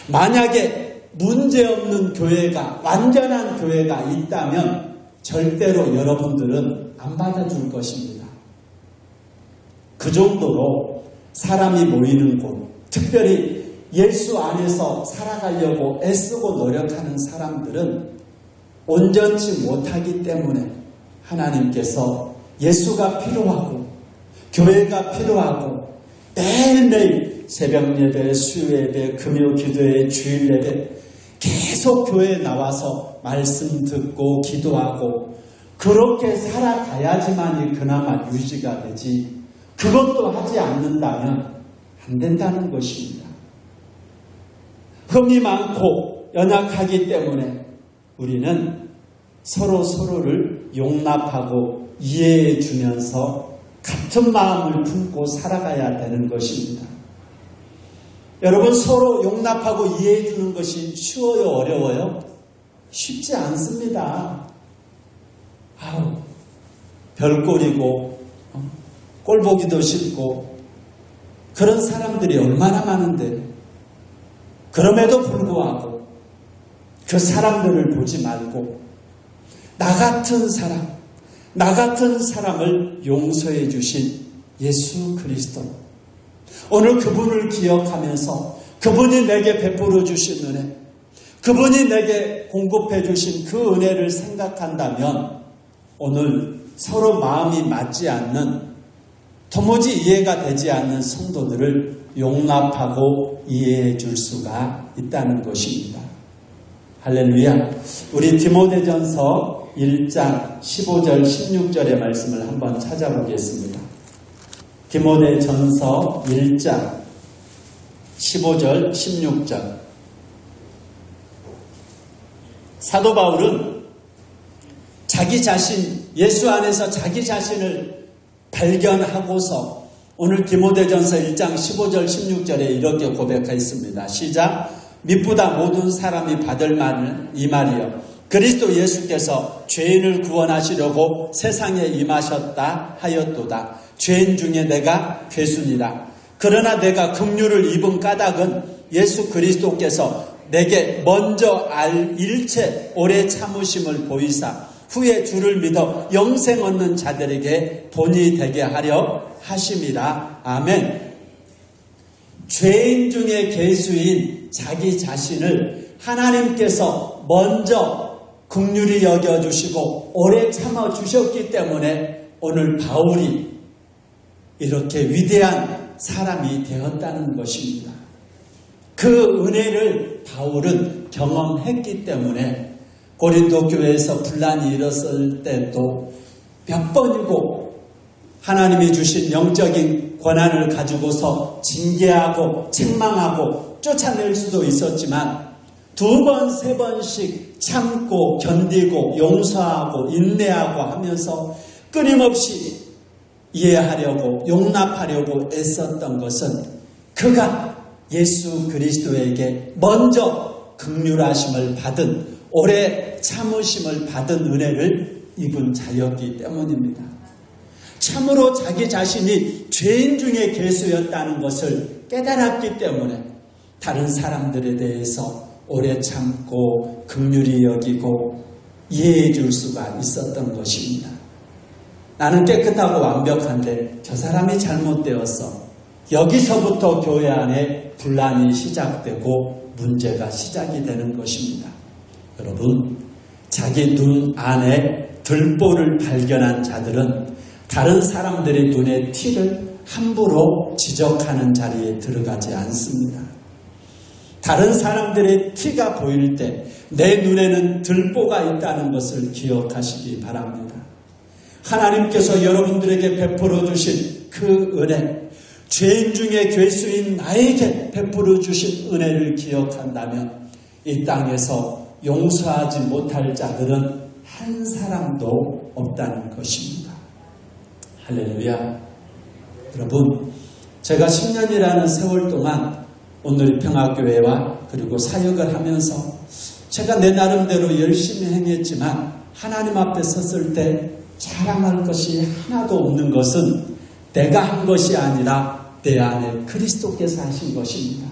만약에 문제없는 교회가, 완전한 교회가 있다면 절대로 여러분들은 안 받아줄 것입니다. 그 정도로 사람이 모이는 곳, 특별히 예수 안에서 살아가려고 애쓰고 노력하는 사람들은 온전치 못하기 때문에 하나님께서 예수가 필요하고 교회가 필요하고 매일매일 새벽 예배, 수요 예배, 금요 기도회, 주일 예배 계속 교회에 나와서 말씀 듣고 기도하고 그렇게 살아가야지만이 그나마 유지가 되지, 그것도 하지 않는다면 안 된다는 것입니다. 흠이 많고 연약하기 때문에 우리는 서로를 용납하고 이해해 주면서 같은 마음을 품고 살아가야 되는 것입니다. 여러분, 서로 용납하고 이해해 주는 것이 쉬워요, 어려워요? 쉽지 않습니다. 별꼴이고 꼴보기도 싫고 그런 사람들이 얼마나 많은데, 그럼에도 불구하고 그 사람들을 보지 말고 나 같은 사람을 용서해 주신 예수 그리스도, 오늘 그분을 기억하면서 그분이 내게 베풀어 주신 은혜, 그분이 내게 공급해 주신 그 은혜를 생각한다면 오늘 서로 마음이 맞지 않는, 도무지 이해가 되지 않는 성도들을 용납하고 이해해 줄 수가 있다는 것입니다. 할렐루야. 우리 디모데전서 1장 15절 16절의 말씀을 한번 찾아보겠습니다. 디모데전서 1장 15절 16절. 사도 바울은 자기 자신, 예수 안에서 자기 자신을 발견하고서 오늘 디모데전서 1장 15절 16절에 이렇게 고백하였습니다. 시작. 미쁘다 모든 사람이 받을 말은 이 말이요, 그리스도 예수께서 죄인을 구원하시려고 세상에 임하셨다 하였도다. 죄인 중에 내가 괴순이다. 그러나 내가 긍휼을 입은 까닭은 예수 그리스도께서 내게 먼저 알 일체 오래 참으심을 보이사 후에 주를 믿어 영생 얻는 자들에게 본이 되게 하려 하심이라. 아멘. 죄인 중에 괴수인 자기 자신을 하나님께서 먼저 긍휼히 여겨주시고 오래 참아주셨기 때문에 오늘 바울이 이렇게 위대한 사람이 되었다는 것입니다. 그 은혜를 바울은 경험했기 때문에 고린도 교회에서 분란이 일었을 때도 몇 번이고 하나님이 주신 영적인 권한을 가지고서 징계하고 책망하고 쫓아낼 수도 있었지만 2번, 3번씩 참고 견디고 용서하고 인내하고 하면서 끊임없이 이해하려고 용납하려고 애썼던 것은 그가 예수 그리스도에게 먼저 긍휼하심을 받은, 오래 참으심을 받은 은혜를 입은 자였기 때문입니다. 참으로 자기 자신이 죄인 중에 괴수였다는 것을 깨달았기 때문에 다른 사람들에 대해서 오래 참고 긍휼히 여기고 이해해 줄 수가 있었던 것입니다. 나는 깨끗하고 완벽한데 저 사람이 잘못되었어. 여기서부터 교회 안에 분란이 시작되고 문제가 시작이 되는 것입니다. 여러분, 자기 눈 안에 들보를 발견한 자들은 다른 사람들의 눈의 티를 함부로 지적하는 자리에 들어가지 않습니다. 다른 사람들의 티가 보일 때 내 눈에는 들보가 있다는 것을 기억하시기 바랍니다. 하나님께서 여러분들에게 베풀어 주신 그 은혜, 죄인 중에 괴수인 나에게 베풀어 주신 은혜를 기억한다면 이 땅에서 용서하지 못할 자들은 한 사람도 없다는 것입니다. 할렐루야. 여러분, 제가 10년이라는 세월 동안 오늘의 평화교회와 그리고 사역을 하면서 제가 내 나름대로 열심히 행했지만 하나님 앞에 섰을 때 자랑할 것이 하나도 없는 것은 내가 한 것이 아니라 내 안에 그리스도께서 하신 것입니다.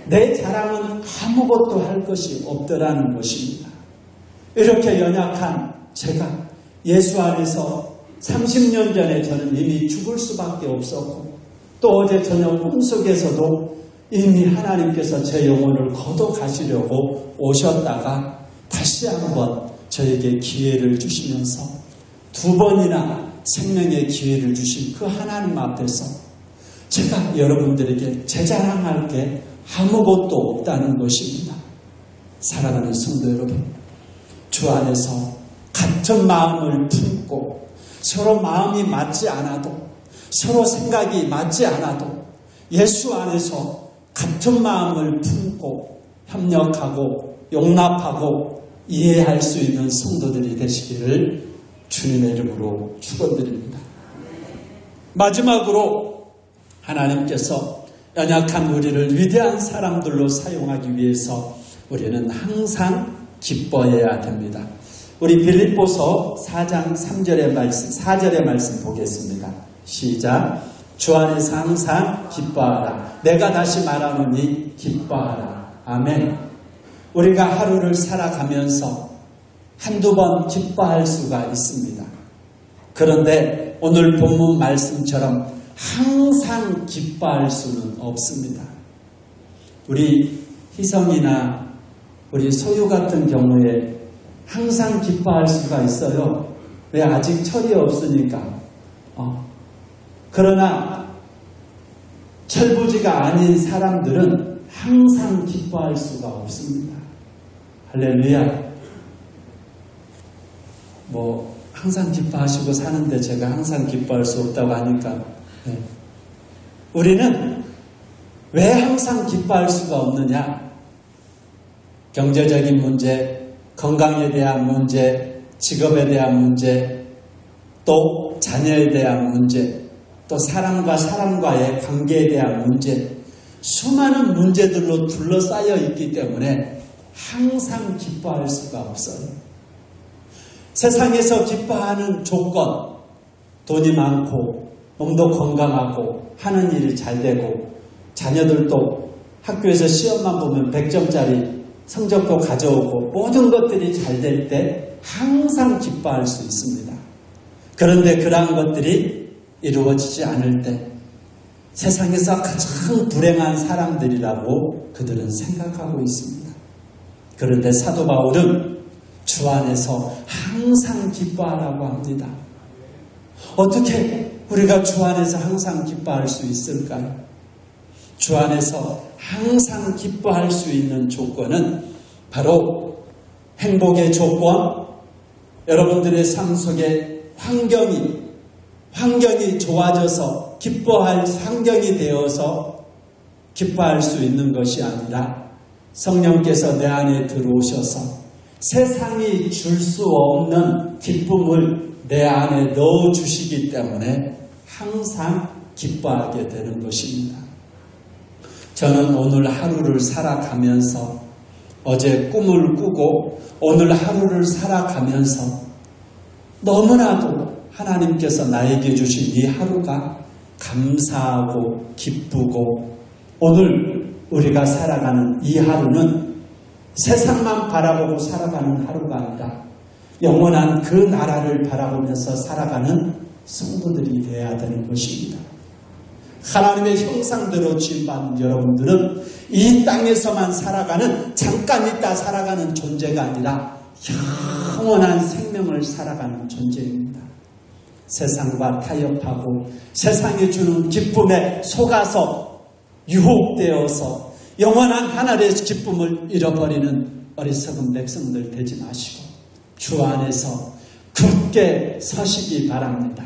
내 자랑은 아무것도 할 것이 없더라는 것입니다. 이렇게 연약한 제가 예수 안에서 30년 전에 저는 이미 죽을 수밖에 없었고, 또 어제 저녁 꿈속에서도 이미 하나님께서 제 영혼을 걷어가시려고 오셨다가 다시 한번 저에게 기회를 주시면서 2번이나 생명의 기회를 주신 그 하나님 앞에서 제가 여러분들에게 제 자랑할 게 아무것도 없다는 것입니다. 사랑하는 성도 여러분, 주 안에서 같은 마음을 품고 서로 마음이 맞지 않아도, 서로 생각이 맞지 않아도 예수 안에서 같은 마음을 품고 협력하고 용납하고 이해할 수 있는 성도들이 되시기를 주님의 이름으로 축원드립니다. 마지막으로 하나님께서 연약한 우리를 위대한 사람들로 사용하기 위해서 우리는 항상 기뻐해야 됩니다. 우리 빌립보서 4장 3절의 말씀, 4절의 말씀 보겠습니다. 시작. 주 안에서 항상 기뻐하라. 내가 다시 말하노니 기뻐하라. 아멘. 우리가 하루를 살아가면서 한두 번 기뻐할 수가 있습니다. 그런데 오늘 본문 말씀처럼 항상 기뻐할 수는 없습니다. 우리 희성이나 우리 소유 같은 경우에 항상 기뻐할 수가 있어요. 왜? 아직 철이 없으니까. 그러나 철부지가 아닌 사람들은 항상 기뻐할 수가 없습니다. 할렐루야. 항상 기뻐하시고 사는데 제가 항상 기뻐할 수 없다고 하니까, 네. 우리는 왜 항상 기뻐할 수가 없느냐? 경제적인 문제, 건강에 대한 문제, 직업에 대한 문제, 또 자녀에 대한 문제, 또 사람과 사람과의 관계에 대한 문제, 수많은 문제들로 둘러싸여 있기 때문에 항상 기뻐할 수가 없어요. 세상에서 기뻐하는 조건, 돈이 많고 몸도 건강하고 하는 일이 잘 되고 자녀들도 학교에서 시험만 보면 100점짜리 성적도 가져오고 모든 것들이 잘 될 때 항상 기뻐할 수 있습니다. 그런데 그러한 것들이 이루어지지 않을 때 세상에서 가장 불행한 사람들이라고 그들은 생각하고 있습니다. 그런데 사도 바울은 주 안에서 항상 기뻐하라고 합니다. 어떻게 우리가 주 안에서 항상 기뻐할 수 있을까요? 주 안에서 항상 기뻐할 수 있는 조건은 바로 행복의 조건, 여러분들의 삶 속에 환경이 좋아져서 기뻐할 환경이 되어서 기뻐할 수 있는 것이 아니라 성령께서 내 안에 들어오셔서 세상이 줄 수 없는 기쁨을 내 안에 넣어주시기 때문에 항상 기뻐하게 되는 것입니다. 저는 오늘 하루를 살아가면서 어제 꿈을 꾸고 오늘 하루를 살아가면서 너무나도 하나님께서 나에게 주신 이 하루가 감사하고 기쁘고 오늘 우리가 살아가는 이 하루는 세상만 바라보고 살아가는 하루가 아니라 영원한 그 나라를 바라보면서 살아가는 성도들이 되어야 되는 것입니다. 하나님의 형상대로 지음받은 여러분들은 이 땅에서만 살아가는 잠깐 있다 살아가는 존재가 아니라 영원한 생명을 살아가는 존재입니다. 세상과 타협하고 세상이 주는 기쁨에 속아서 유혹되어서 영원한 하늘의 기쁨을 잃어버리는 어리석은 백성들 되지 마시고 주 안에서 굳게 서시기 바랍니다.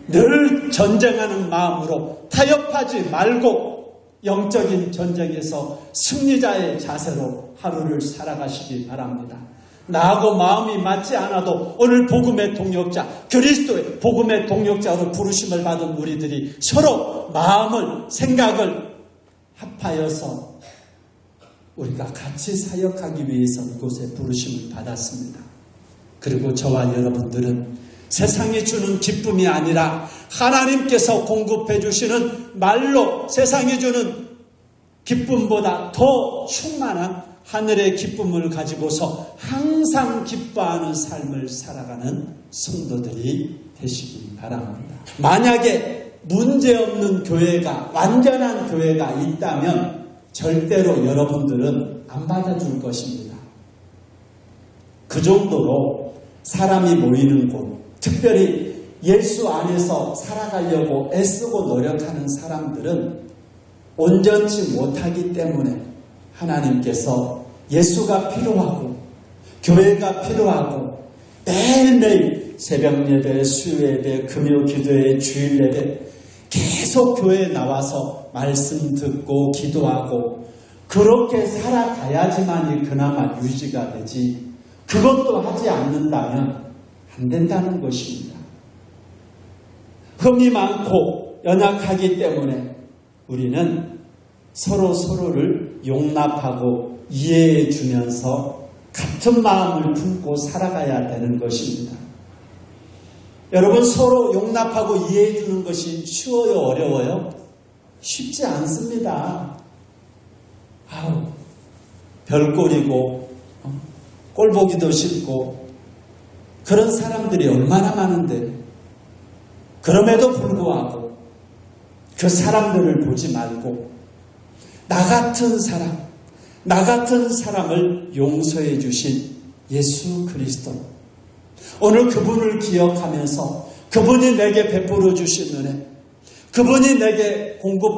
늘 전쟁하는 마음으로 타협하지 말고 영적인 전쟁에서 승리자의 자세로 하루를 살아가시기 바랍니다. 나하고 마음이 맞지 않아도 오늘 복음의 동역자, 그리스도의 복음의 동역자로 부르심을 받은 우리들이 서로 마음을, 생각을 합하여서 우리가 같이 사역하기 위해서 이곳에 부르심을 받았습니다. 그리고 저와 여러분들은 세상이 주는 기쁨이 아니라 하나님께서 공급해 주시는 말로 세상이 주는 기쁨보다 더 충만한 하늘의 기쁨을 가지고서 항상 기뻐하는 삶을 살아가는 성도들이 되시기 바랍니다. 만약에 문제없는 교회가, 완전한 교회가 있다면 절대로 여러분들은 안 받아줄 것입니다. 그 정도로 사람이 모이는 곳, 특별히 예수 안에서 살아가려고 애쓰고 노력하는 사람들은 온전치 못하기 때문에 하나님께서 예수가 필요하고 교회가 필요하고 매일매일 새벽 예배, 수요 예배, 금요 기도회, 주일 예배 계속 교회에 나와서 말씀 듣고 기도하고 그렇게 살아가야지만이 그나마 유지가 되지, 그것도 하지 않는다면 안 된다는 것입니다. 흠이 많고 연약하기 때문에 우리는 서로를 용납하고 이해해 주면서 같은 마음을 품고 살아가야 되는 것입니다. 여러분, 서로 용납하고 이해해 주는 것이 쉬워요, 어려워요? 쉽지 않습니다. 별꼴이고 꼴보기도 싫고 그런 사람들이 얼마나 많은데, 그럼에도 불구하고 그 사람들을 보지 말고 나 같은 사람을 용서해 주신 예수 그리스도, 오늘 그분을 기억하면서 그분이 내게 베풀어 주신 은혜, 그분이 내게 공급해